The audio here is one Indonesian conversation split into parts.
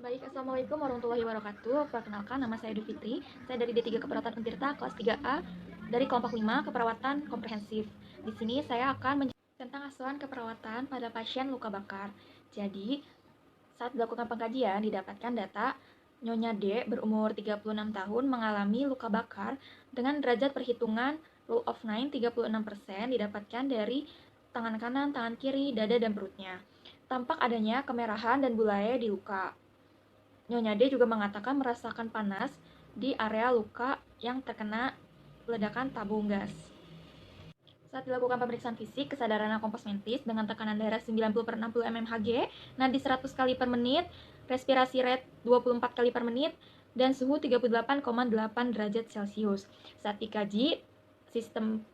Baik, Assalamualaikum warahmatullahi wabarakatuh. Perkenalkan, nama saya Dufitri. Saya dari D3 Keperawatan Untirta, kelas 3A, dari kelompok 5, Keperawatan Komprehensif. Di sini saya akan menjelaskan tentang asuhan keperawatan pada pasien luka bakar. Jadi, saat dilakukan pengkajian, didapatkan data Nyonya D berumur 36 tahun mengalami luka bakar dengan derajat perhitungan rule of 9 36% didapatkan dari tangan kanan, tangan kiri, dada, dan perutnya. Tampak adanya kemerahan dan bulai di luka. Nyonya D juga mengatakan merasakan panas di area luka yang terkena ledakan tabung gas. Saat dilakukan pemeriksaan fisik, kesadaran komposmentis dengan tekanan darah 90/60 mmHg, nadi 100 kali per menit, respirasi rate 24 kali per menit, dan suhu 38,8 derajat Celcius. Saat dikaji, sistem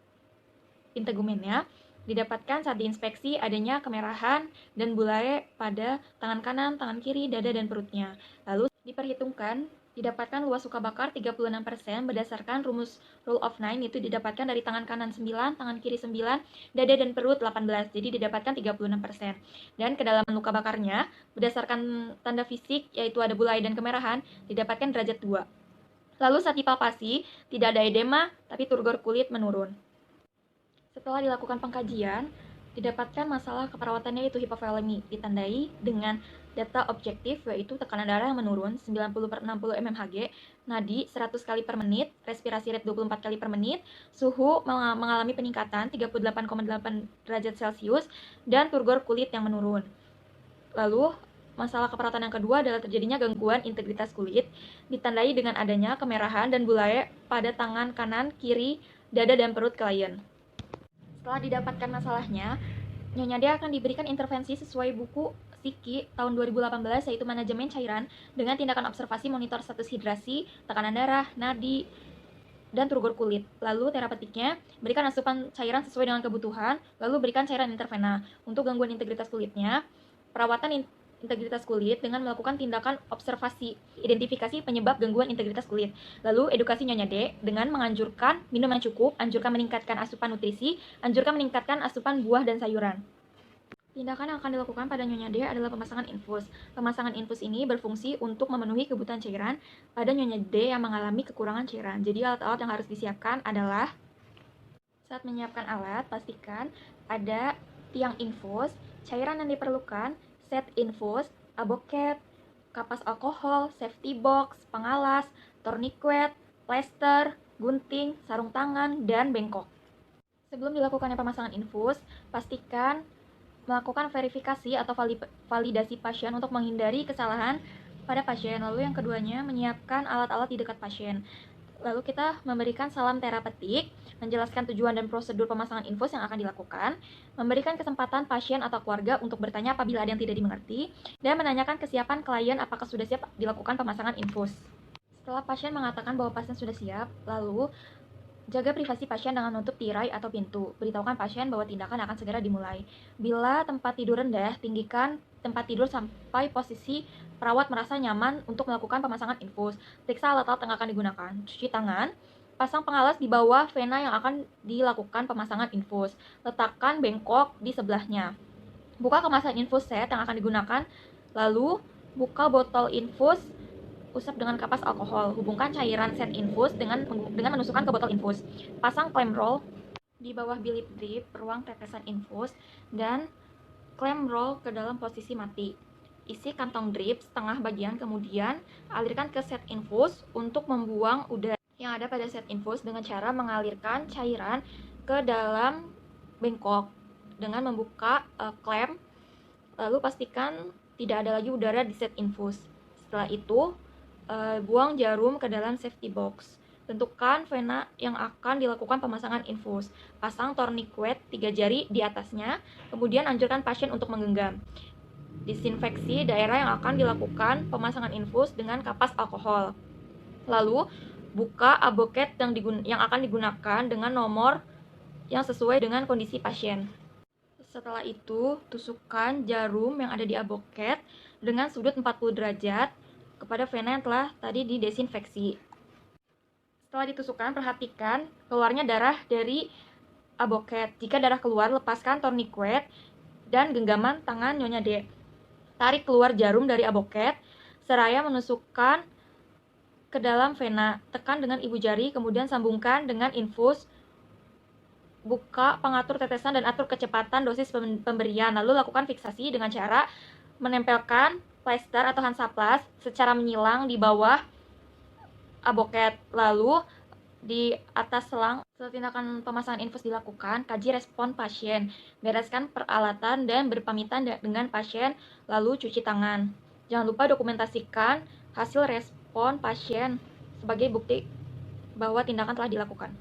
integumennya didapatkan saat diinspeksi adanya kemerahan dan bulai pada tangan kanan, tangan kiri, dada, dan perutnya. Lalu diperhitungkan didapatkan luas luka bakar 36% berdasarkan rumus rule of 9, itu didapatkan dari tangan kanan 9, tangan kiri 9, dada dan perut 18, jadi didapatkan 36%. Dan kedalaman luka bakarnya berdasarkan tanda fisik yaitu ada bulai dan kemerahan didapatkan derajat 2. Lalu saat dipalpasi tidak ada edema tapi turgor kulit menurun. Setelah dilakukan pengkajian, didapatkan masalah keperawatannya yaitu hipovolemi, ditandai dengan data objektif yaitu tekanan darah yang menurun 90/60 mmHg, nadi 100 kali per menit, respirasi rate 24 kali per menit, suhu mengalami peningkatan 38,8 derajat Celcius, dan turgor kulit yang menurun. Lalu, masalah keperawatan yang kedua adalah terjadinya gangguan integritas kulit, ditandai dengan adanya kemerahan dan bulai pada tangan kanan, kiri, dada, dan perut klien. Setelah didapatkan masalahnya, Nyonya D akan diberikan intervensi sesuai buku Psiki tahun 2018 yaitu manajemen cairan dengan tindakan observasi monitor status hidrasi, tekanan darah, nadi, dan turgor kulit. Lalu terapeutiknya berikan asupan cairan sesuai dengan kebutuhan, lalu berikan cairan intravena. Untuk gangguan integritas kulitnya, perawatan integritas kulit dengan melakukan tindakan observasi, identifikasi penyebab gangguan integritas kulit. Lalu edukasi Nyonya D dengan menganjurkan minum yang cukup, anjurkan meningkatkan asupan nutrisi, anjurkan meningkatkan asupan buah dan sayuran. Tindakan yang akan dilakukan pada Nyonya D adalah pemasangan infus. Pemasangan infus ini berfungsi untuk memenuhi kebutuhan cairan pada Nyonya D yang mengalami kekurangan cairan. Jadi alat-alat yang harus disiapkan adalah saat menyiapkan alat, pastikan ada tiang infus, cairan yang diperlukan, set infus, aboket, kapas alkohol, safety box, pengalas, tourniquet, plester, gunting, sarung tangan, dan bengkok. Sebelum dilakukannya pemasangan infus, pastikan melakukan verifikasi atau validasi pasien untuk menghindari kesalahan pada pasien. Lalu yang keduanya, menyiapkan alat-alat di dekat pasien. Lalu kita memberikan salam terapeutik, menjelaskan tujuan dan prosedur pemasangan infus yang akan dilakukan, memberikan kesempatan pasien atau keluarga untuk bertanya apabila ada yang tidak dimengerti, dan menanyakan kesiapan klien apakah sudah siap dilakukan pemasangan infus. Setelah pasien mengatakan bahwa pasien sudah siap, lalu jaga privasi pasien dengan menutup tirai atau pintu. Beritahukan pasien bahwa tindakan akan segera dimulai. Bila tempat tidur rendah, tinggikan tempat tidur sampai posisi perawat merasa nyaman untuk melakukan pemasangan infus. Periksa alat-alat yang akan digunakan. Cuci tangan. Pasang pengalas di bawah vena yang akan dilakukan pemasangan infus. Letakkan bengkok di sebelahnya. Buka kemasan infus set yang akan digunakan. Lalu, buka botol infus. Usap dengan kapas alkohol. Hubungkan cairan set infus dengan menusukkan ke botol infus. Pasang clamp roll di bawah bilik drip, ruang tetesan infus, dan clamp roll ke dalam posisi mati. Isi kantong drip setengah bagian, kemudian alirkan ke set infus untuk membuang udara yang ada pada set infus dengan cara mengalirkan cairan ke dalam bengkok dengan membuka clamp. Lalu pastikan tidak ada lagi udara di set infus. Setelah itu, buang jarum ke dalam safety box. Tentukan vena yang akan dilakukan pemasangan infus. Pasang tourniquet 3 jari di atasnya, kemudian anjurkan pasien untuk menggenggam. Disinfeksi daerah yang akan dilakukan pemasangan infus dengan kapas alkohol. Lalu, buka aboket yang akan digunakan dengan nomor yang sesuai dengan kondisi pasien. Setelah itu, tusukkan jarum yang ada di aboket dengan sudut 40 derajat kepada vena yang telah tadi didesinfeksi. Setelah ditusukkan, perhatikan keluarnya darah dari aboket. Jika darah keluar, lepaskan tourniquet dan genggaman tangan Nyonya D. Tarik keluar jarum dari aboket seraya menusukkan ke dalam vena. Tekan dengan ibu jari, kemudian sambungkan dengan infus. Buka pengatur tetesan dan atur kecepatan dosis pemberian. Lalu lakukan fiksasi dengan cara menempelkan plester atau Hansaplast secara menyilang di bawah aboket. Lalu di atas selang, setelah tindakan pemasangan infus dilakukan, kaji respon pasien, bereskan peralatan dan berpamitan dengan pasien, lalu cuci tangan. Jangan lupa dokumentasikan hasil respon pasien sebagai bukti bahwa tindakan telah dilakukan.